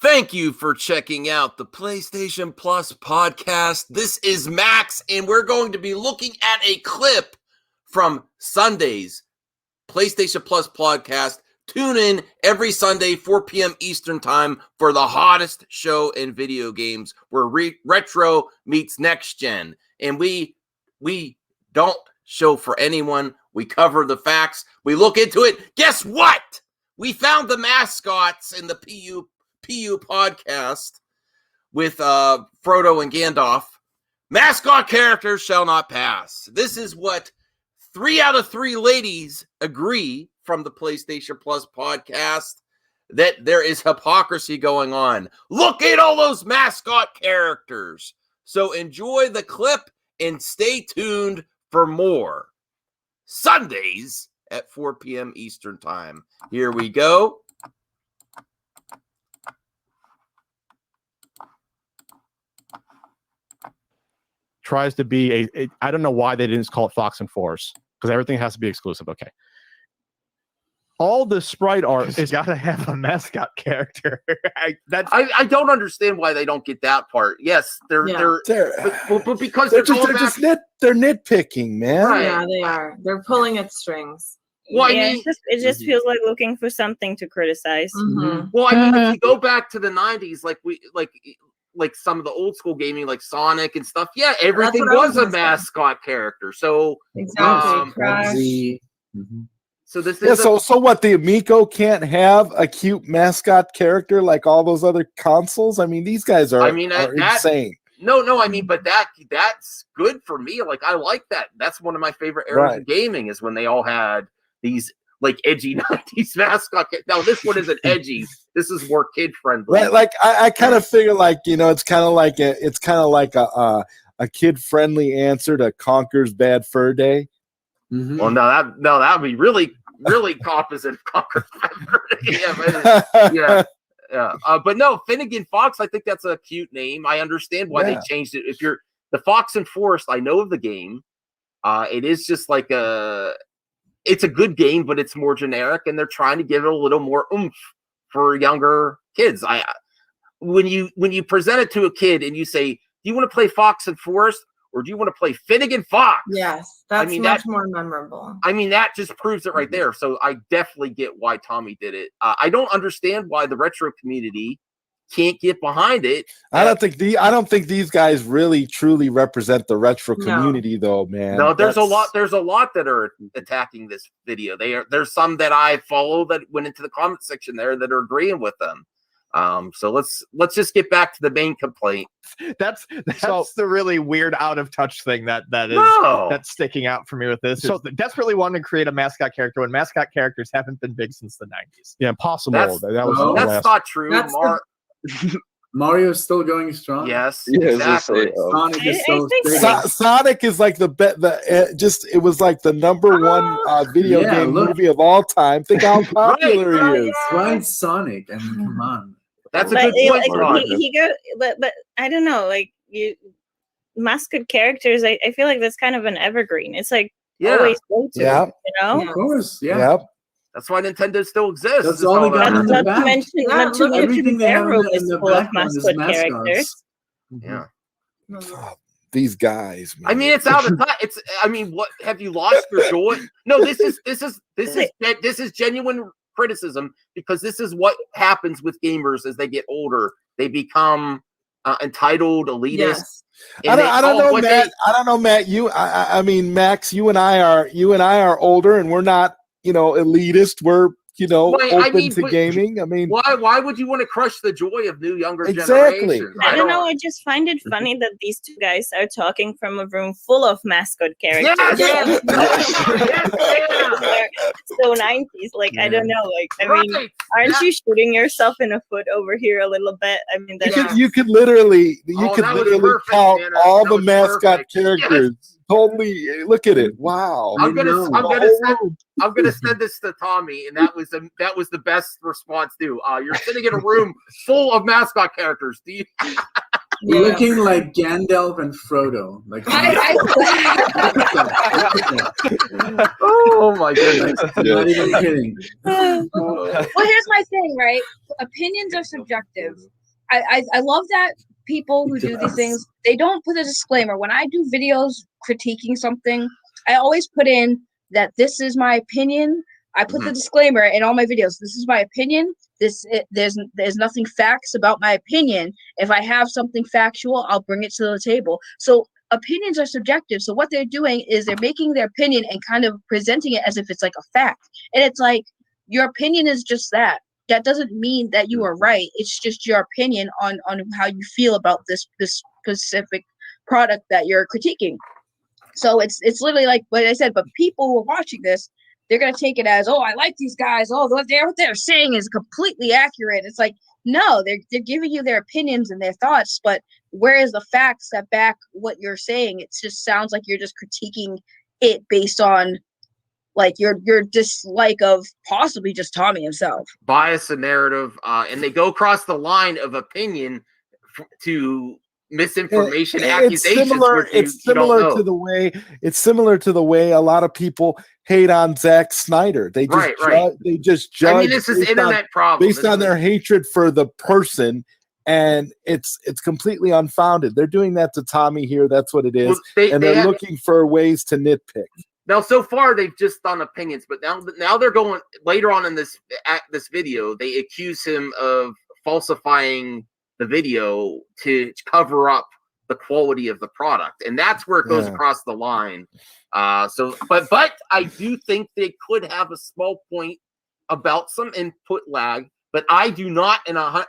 Thank you for checking out the PlayStation Plus podcast. This is Max, and we're going to be looking at a clip from Sunday's PlayStation Plus podcast. Tune in every Sunday, 4 p.m. Eastern Time, for the hottest show in video games, where retro meets next gen. And we don't show for anyone. We cover the facts. We look into it. Guess what? We found the mascots in the Pupodcast with Frodo and Gandalf. Mascot characters shall not pass. This is what 3 out of 3 ladies agree from the PlayStation Plus podcast, that there is hypocrisy going on. Look at all those mascot characters. So enjoy the clip and stay tuned for more. Sundays at 4 p.m. Eastern Time. Here we go. Tries to be I don't know why they didn't call it Fox and Force, because everything has to be exclusive. Okay. All the sprite art is got to have a mascot character. I don't understand why they don't get that part. Yes, they're but because they're nitpicking, man. Right. Yeah, they are. They're pulling at strings. Well, yeah, I mean, it just feels like looking for something to criticize. Mm-hmm. Well, I mean, if you go back to the 90s, like some of the old school gaming, like Sonic and stuff, yeah, everything was a mascot character. So exactly. So this is so what? The Amico can't have a cute mascot character like all those other consoles. I mean, these guys are insane. No, I mean, but that's good for me. Like, I like that. That's one of my favorite eras of gaming, is when they all had these like edgy 90s mascot. Now this one isn't edgy. This is more kid friendly. Right, like I kind of figure, like, you know, it's kind of like a kid friendly answer to Conker's Bad Fur Day. Mm-hmm. Well, that would be really opposite of Conker's Bad Fur Day. But no, Finnegan Fox, I think that's a cute name. I understand why they changed it. If you're the Fox and Forest, I know of the game. It is just like it's a good game, but it's more generic, and they're trying to give it a little more oomph for younger kids. When you present it to a kid and you say, "Do you want to play Fox and Forest, or do you want to play Finnegan Fox?" Yes, that's much more memorable. I mean, that just proves it right there. So I definitely get why Tommy did it. I don't understand why the retro community can't get behind it. I don't think these guys really truly represent the retro community, though, man. No, there's a lot that are attacking this video. There's some that I follow that went into the comment section there that are agreeing with them. So let's just get back to the main complaint. That's the really weird out of touch thing that's sticking out for me with this. So desperately wanting to create a mascot character when mascot characters haven't been big since the 90s. Yeah, impossible. That's not true. Mario's still going strong. Yes, exactly. Sonic is so Sonic is like it was like the number one video game movie of all time. Think how popular he is. Right, Sonic. I mean, come on. That's a good point. But I don't know, like mascot characters. I feel like that's kind of an evergreen. It's like always go to, you know. Of course, That's why Nintendo still exists. That's all they got in the back. Not to mention their room is full of mascot characters. Yeah. These guys, man. I mean, it's out of touch. What have you lost your joy? No, this is genuine criticism, because this is what happens with gamers as they get older. They become entitled, elitist. Yes. I don't know, Matt. I don't know, Matt. I mean, Max. You and I are older, and we're not, elitist. We're, open to gaming. I mean, why would you want to crush the joy of younger exactly. generations? I don't know. I just find it funny that these two guys are talking from a room full of mascot characters. Yes. So 90s. Like, I don't know. Like, I mean, aren't you shooting yourself in the foot over here a little bit? I mean, you could literally count all the mascot characters. Yes. Totally, look at it! Wow. I'm gonna send this to Tommy, and that was the best response too. You're sitting in a room full of mascot characters. Do you? You're looking like Gandalf and Frodo. Like, oh my goodness! I'm not even kidding. Well, here's my thing, right? Opinions are subjective. I love that people who do these things, they don't put a disclaimer. When I do videos critiquing something, I always put in that this is my opinion. I put the disclaimer in all my videos. This is my opinion. There's nothing facts about my opinion. If I have something factual, I'll bring it to the table. So opinions are subjective. So what they're doing is they're making their opinion and kind of presenting it as if it's like a fact. And it's like, your opinion is just that. That doesn't mean that you are right. It's just your opinion on how you feel about this specific product that you're critiquing. So it's literally like what I said, but people who are watching this, they're going to take it as, oh, I like these guys. Oh, what they're saying is completely accurate. It's like, no, they're giving you their opinions and their thoughts, but where is the facts that back what you're saying? It just sounds like you're just critiquing it based on like your dislike of possibly just Tommy himself. Bias and narrative, and they go across the line of opinion to misinformation accusations. It's similar to the way a lot of people hate on Zack Snyder. They just judge. I mean, this is internet problem based on their hatred for the person, and it's completely unfounded. They're doing that to Tommy here. That's what it is, they're looking for ways to nitpick. Now, so far they've just done opinions, but now they're going later on in this video. They accuse him of falsifying the video to cover up the quality of the product, and that's where it goes across the line. But I do think they could have a small point about some input lag, but I do not, and I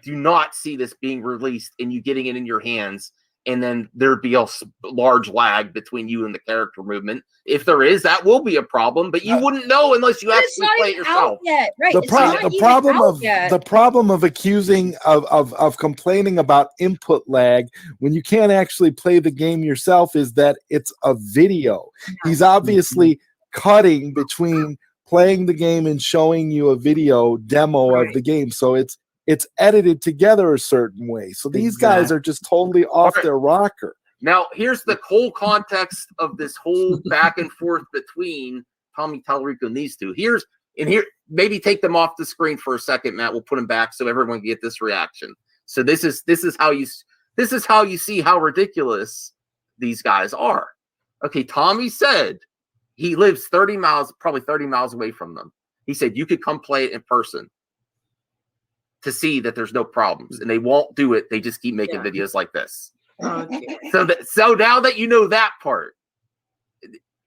do not see this being released and you getting it in your hands, and then there'd be a large lag between you and the character movement. If there is, that will be a problem, but you wouldn't know unless you actually play it yourself. Right. The problem of accusing of complaining about input lag when you can't actually play the game yourself is that it's a video. He's obviously cutting between playing the game and showing you a video demo of the game. So it's edited together a certain way. So these guys are just totally off their rocker. Now, here's the whole context of this whole back and forth between Tommy Tallarico and these two. Here, maybe take them off the screen for a second, Matt. We'll put them back so everyone can get this reaction. So this is how you see how ridiculous these guys are. Okay, Tommy said he lives probably 30 miles away from them. He said you could come play it in person to see that there's no problems, and they won't do it. They just keep making videos like this. Okay. So now that you know that part,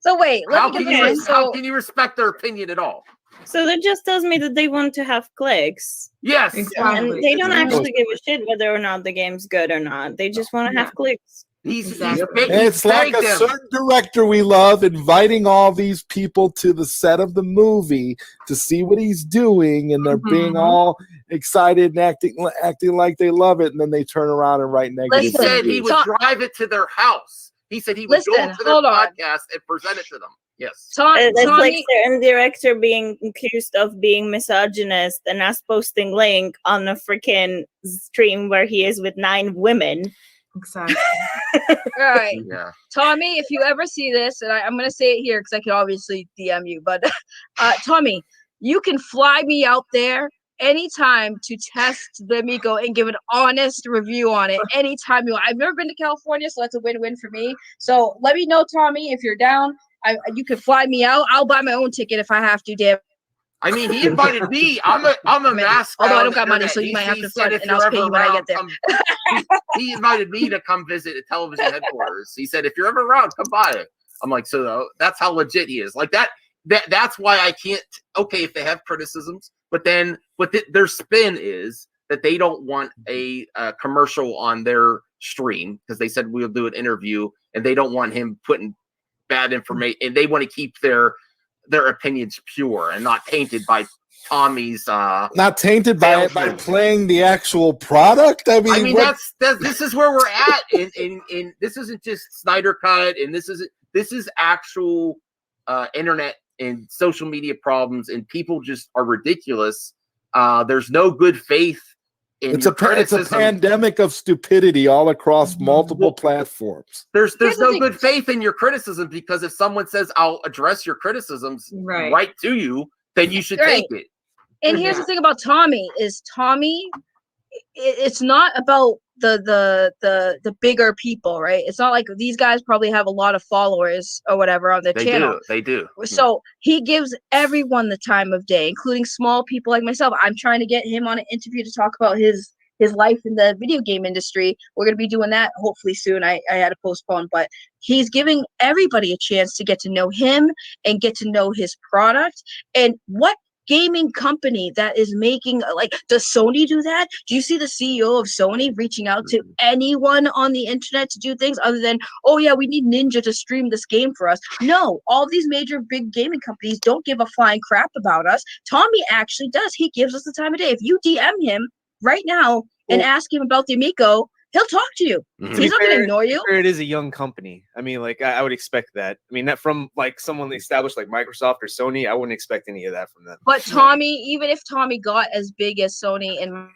so wait, how can you respect their opinion at all? So that just tells me that they want to have clicks. Yes, exactly. And they don't actually give a shit whether or not the game's good or not. They just want to have clicks. It's like a certain director we love inviting all these people to the set of the movie to see what he's doing, and they're being all excited and acting like they love it, and then they turn around and write negative. He said he would drive it to their house. He said he would go to their podcast and present it to them. Yes. It's like certain director being accused of being misogynist and us posting link on a freaking stream where he is with 9 women. Exactly. All right. Yeah. Tommy, if you ever see this, and I'm going to say it here because I can obviously DM you, but Tommy, you can fly me out there anytime to test the Miko and give an honest review on it anytime you want. I've never been to California, so that's a win-win for me. So let me know, Tommy, if you're down. You can fly me out. I'll buy my own ticket if I have to, damn. I mean, he invited me. I'm a Mascot. Although I don't got money, so you might have to fund it, and I'll pay you when I get there. He invited me to come visit a television headquarters. He said, if you're ever around, come by. I'm like, so that's how legit he is. Like that's why I can't. Okay, if they have criticisms, but their spin is that they don't want a commercial on their stream because they said we'll do an interview, and they don't want him putting bad information, and they want to keep their opinions pure and not tainted by Tommy's not tainted by it by playing the actual product. I mean that's this is where we're at, and this isn't just Snyder Cut, and this is actual internet and social media problems, and people just are ridiculous. There's no good faith It's a pandemic of stupidity all across multiple platforms. There's no good faith in your criticism, because if someone says I'll address your criticisms right to you, then you should take it. And here's the thing about Tommy is it's not about the bigger people, right? It's not like these guys probably have a lot of followers or whatever on their channel. They do. So he gives everyone the time of day, including small people like myself. I'm trying to get him on an interview to talk about his life in the video game industry. We're going to be doing that hopefully soon. I had to postpone, but he's giving everybody a chance to get to know him and get to know his product. And what gaming company that is making, like, does Sony do that? Do you see the CEO of Sony reaching out to anyone on the internet to do things other than, oh yeah, we need Ninja to stream this game for us? No, all these major big gaming companies don't give a flying crap about us. Tommy actually does. He gives us the time of day. If you DM him right now and ask him about the Amico, he'll talk to you. He's not going to ignore you. It is a young company. I mean, like, I would expect that. I mean, that from like someone established like Microsoft or Sony, I wouldn't expect any of that from them. But Tommy, even if Tommy got as big as Sony and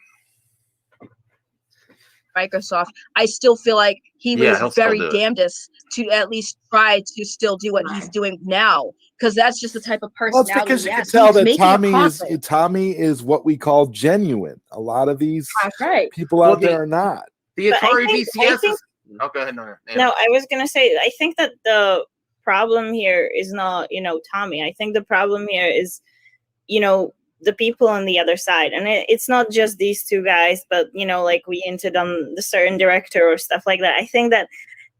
Microsoft, I still feel like he was very damnedest to at least try to still do what he's doing now, because that's just the type of personality. Well, because you can tell that Tommy is what we call genuine. A lot of these people out there are not. The Atari VCS is... Oh, go ahead. No, I was going to say, I think that the problem here is not, Tommy. I think the problem here is, the people on the other side. And it's not just these two guys, but, like we hinted on the certain director or stuff like that. I think that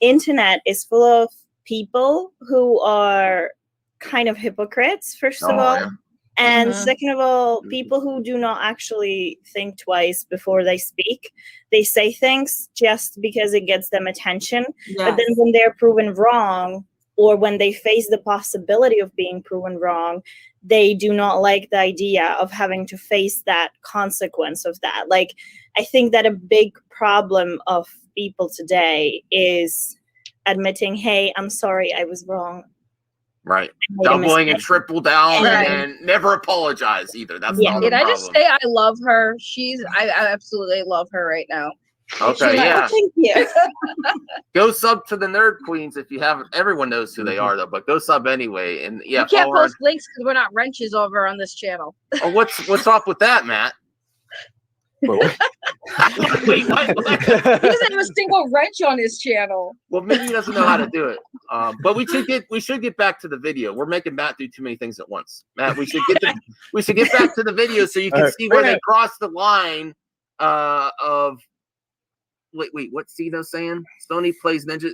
internet is full of people who are kind of hypocrites, first of all. Yeah. And second of all, people who do not actually think twice before they speak. They say things just because it gets them attention. Yes. But then when they're proven wrong, or when they face the possibility of being proven wrong, they do not like the idea of having to face that consequence of that. Like, I think that a big problem of people today is admitting, hey, I'm sorry, I was wrong. Right. Doubling and triple down and never apologize either. That's not the problem. I just say I love her? I absolutely love her right now. Okay, yeah. Thank you. Go sub to the Nerd Queens if you haven't. Everyone knows who they are, though, but go sub anyway. And yeah, you can't post links because we're not wrenches over on this channel. Oh, what's up with that, Matt? Wait, what? He doesn't have a single wrench on his channel. Well, maybe he doesn't know how to do it. But we should get back to the video. We're making Matt do too many things at once. Matt, we should get back to the video so you can see where they crossed the line of. Wait, what's Cito saying? Sony plays Ninja.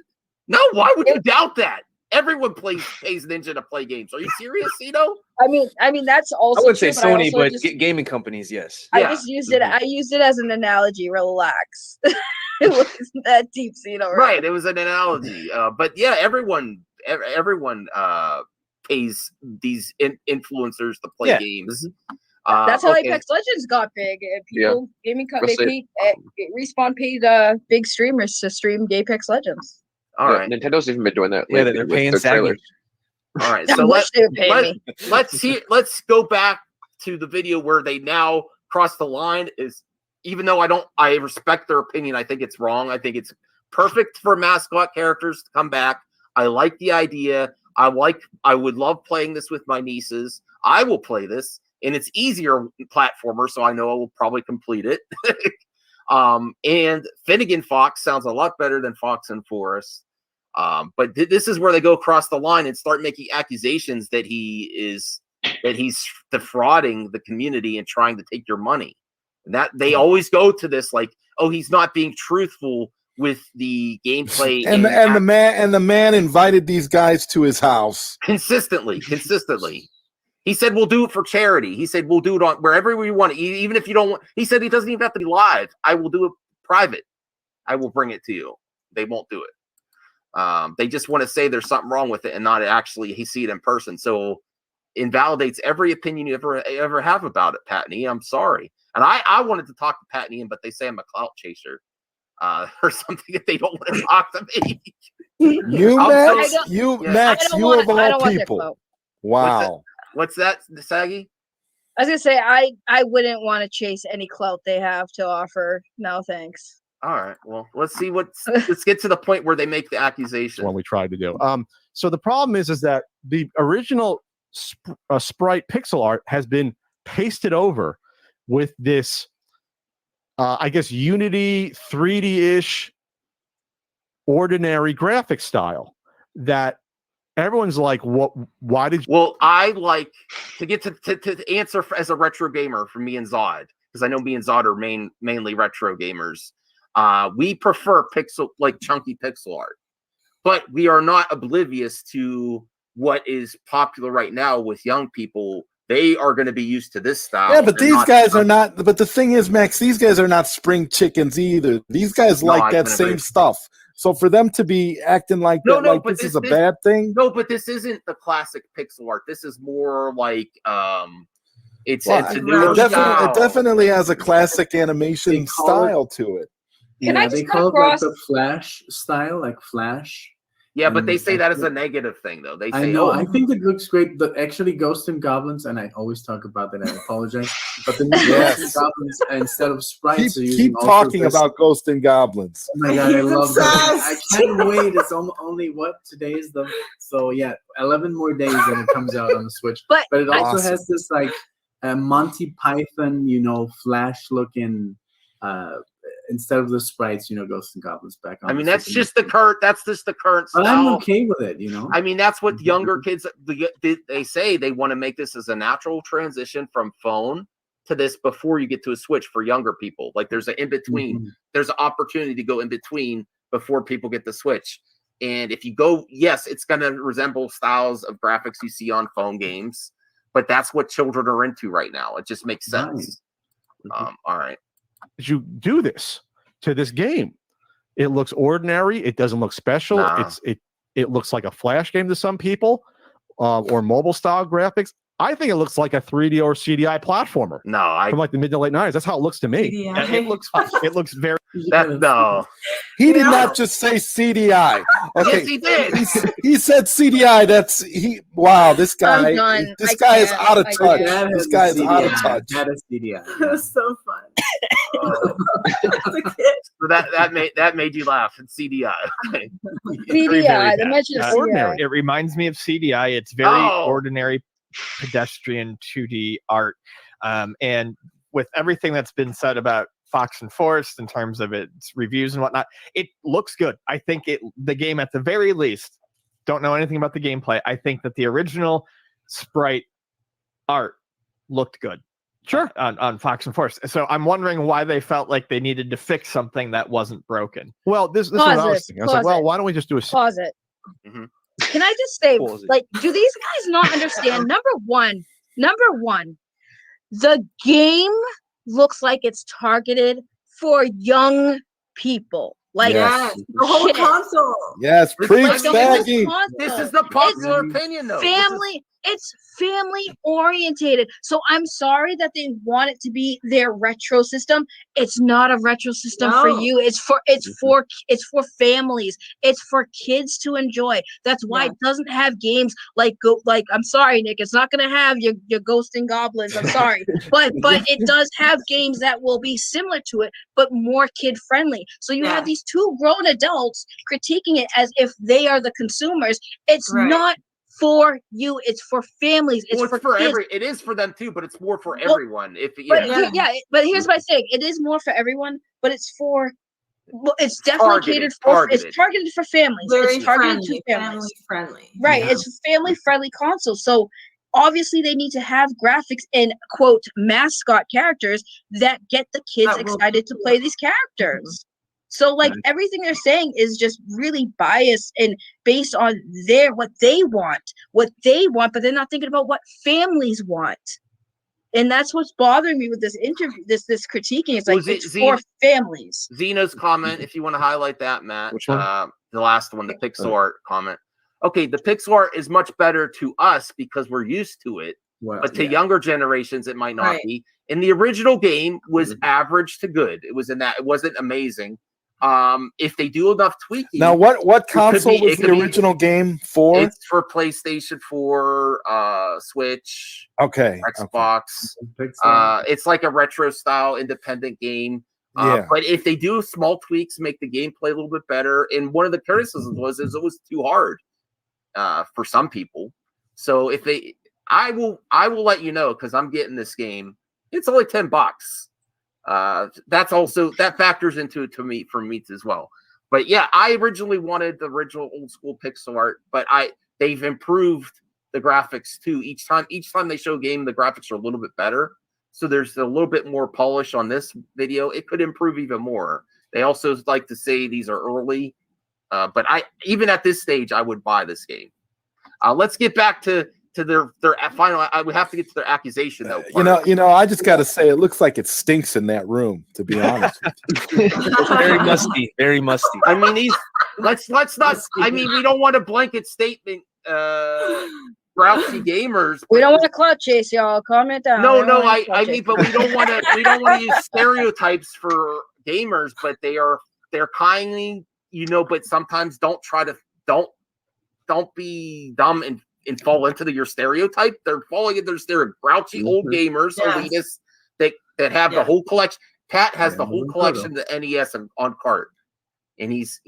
No, why would you doubt that? Everyone pays Ninja to play games. Are you serious, Cito? I mean that's also. I wouldn't say Sony, but gaming companies, yes. I just used it. I used it as an analogy. Relax. It wasn't that deep, Cito. Right, it was an analogy. But yeah, everyone pays these influencers to play games. That's how Apex Legends got big. Respawn paid big streamers to stream Apex Legends. All right, Nintendo's even been doing that. Yeah, they're paying trailers. All right, so let's go back to the video where they now cross the line. Is even though I respect their opinion, I think it's wrong. I think it's perfect for Mascot characters to come back. I like the idea. I would love playing this with my nieces. I will play this. And it's easier platformer, so I know I will probably complete it. And Finnegan Fox sounds a lot better than Fox and Forest. But this is where they go across the line and start making accusations that he's defrauding the community and trying to take your money. And that they always go to this like, oh, he's not being truthful with the gameplay. And the man invited these guys to his house consistently. He said, we'll do it for charity. He said, we'll do it on wherever we want. Even if you don't want, he said, he doesn't even have to be live. I will do it private. I will bring it to you. They won't do it. They just want to say there's something wrong with it and not actually see it in person. So invalidates every opinion you ever have about it, Patney. I'm sorry. And I wanted to talk to Patney, but they say I'm a clout chaser or something if they don't want to talk to me. Max, you of all people. Wow. What's that, Saggy? I was gonna say I wouldn't want to chase any clout they have to offer. No thanks. All right. Well, let's see let's get to the point where they make the accusation. What we tried to do. So the problem is that the original sprite pixel art has been pasted over with this, I guess, Unity 3D-ish ordinary graphic style that everyone's like, what? Why did you? Well, I like to get to answer as a retro gamer for me and Zod, because I know me and Zod are mainly retro gamers. We prefer chunky pixel art, but we are not oblivious to what is popular right now with young people. They are going to be used to this style. Yeah, but these guys are not. But the thing is, Max, these guys are not spring chickens either. These guys like that same stuff. So for them to be acting like that, like this is a bad thing. No, but this isn't the classic pixel art. This is more like it's a new style. It definitely has a classic animation style to it. They call it like the Flash style, like Flash. Yeah, but they say that is a negative thing, though. They say, I know. I think it looks great. Actually, Ghosts and Goblins, and I always talk about that. I apologize, but the new Ghosts and Goblins instead of sprites are using. Keep talking about Ghosts and Goblins. Oh my god, I love that! I can't wait. It's only today is the 11 more days and it comes out on the Switch. But it also has this like Monty Python, Flash looking. Instead of the sprites, Ghosts and Goblins back on. I mean, that's just the current style. But I'm okay with it, I mean, that's what younger kids, they say they want to make this as a natural transition from phone to this before you get to a Switch for younger people. Like there's an in-between. There's an opportunity to go in between before people get the Switch. And if you go, yes, it's going to resemble styles of graphics you see on phone games, but that's what children are into right now. It just makes sense. All right. Did you do this to this game? It looks ordinary. It doesn't look special. It looks like a Flash game to some people, or mobile style graphics. I think it looks like a 3D or CDI platformer. From like the mid to late 90s. That's how it looks to me. Yeah, it looks very. He did not just say CDI. Okay. Yes, he did. He said CDI. Wow, this guy. This guy is out of touch. This guy is out of touch. That is CDI. It was so fun. So that made you laugh. It's CDI. Okay. CDI. The mention of ordinary. CDI. It reminds me of CDI. It's very ordinary, pedestrian 2D art, and with everything that's been said about Fox and Forest in terms of its reviews and whatnot, it looks good. I think the game, at the very least, don't know anything about the gameplay. I think that the original sprite art looked good. Sure. On Fox and Forest. So I'm wondering why they felt like they needed to fix something that wasn't broken. Well, this is what I was thinking. I was like, well, why don't we just do a pause it? Can I just say, like, do these guys not understand? Number one, the game looks like it's targeted for young people. Like the whole console. Yes, preach, Maggie. This is the popular opinion, though. It's family orientated. So I'm sorry that they want it to be their retro system. It's not a retro system for you. It's for families. It's for kids to enjoy. That's why it doesn't have games like I'm sorry, Nick, it's not gonna have your Ghost and Goblins. I'm sorry. but it does have games that will be similar to it, but more kid friendly. So you have these two grown adults critiquing it as if they are the consumers. It's not for you, it's for families. It's for kids. It is for them too, but it's more for everyone. But here's my thing: it is more for everyone, but it's definitely catered for. It's targeted for families. It's targeted to families. Family friendly. Right. Yeah. It's a family friendly console. So obviously they need to have graphics and quote mascot characters that get the kids excited to play these characters. So like everything they're saying is just really biased and based on what they want, but they're not thinking about what families want. And that's what's bothering me with this interview, this critiquing. It's like it's for families. Xeno's comment, if you want to highlight that, Matt. Which one? The last one, the pixel art comment. Okay, the pixel art is much better to us because we're used to it. But to younger generations, it might not be. And the original game was average to good. It was it wasn't amazing. If they do enough tweaking. Now, what console was the original game for? It's for PlayStation 4, Switch, okay, Xbox. Okay. It's like a retro style independent game. But if they do small tweaks, make the gameplay a little bit better. And one of the criticisms was it was too hard for some people. So if I will let you know, because I'm getting this game. It's only $10. That factors into it for me as well. But yeah, I originally wanted the original old school pixel art, but they've improved the graphics too. Each time they show a game, the graphics are a little bit better. So there's a little bit more polish on this video. It could improve even more. They also like to say these are early, but even at this stage, I would buy this game. Let's get back to their final. I would have to get to their accusation though. I just got to say, it looks like it stinks in that room. To be honest, very musty, very musty. I mean, let's not. I mean, we don't want a blanket statement. Grouchy gamers. We don't want to clout chase, y'all. Calm it down. No, I mean, but we don't want to use stereotypes for gamers, but they're kindly, but sometimes don't be dumb and fall into your stereotype. They're falling into their grouchy old gamers, elitists that have the whole collection. Pat has the whole collection of the NES on cart, and he's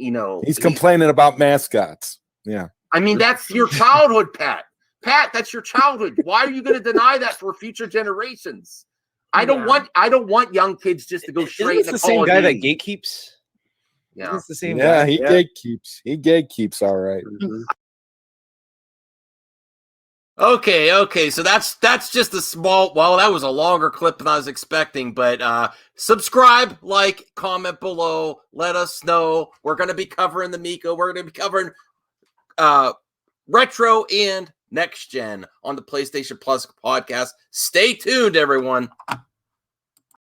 complaining about mascots. Yeah, I mean that's your childhood, Pat. Pat, that's your childhood. Why are you going to deny that for future generations? I don't want young kids just to go straight. Isn't this the same guy that gatekeeps? Yeah, it's the same guy. He gatekeeps. He gatekeeps. All right. Okay. So that's just a small. Well, that was a longer clip than I was expecting. But subscribe, like, comment below. Let us know. We're going to be covering the Miko. We're going to be covering retro and next gen on the PlayStation Plus podcast. Stay tuned, everyone.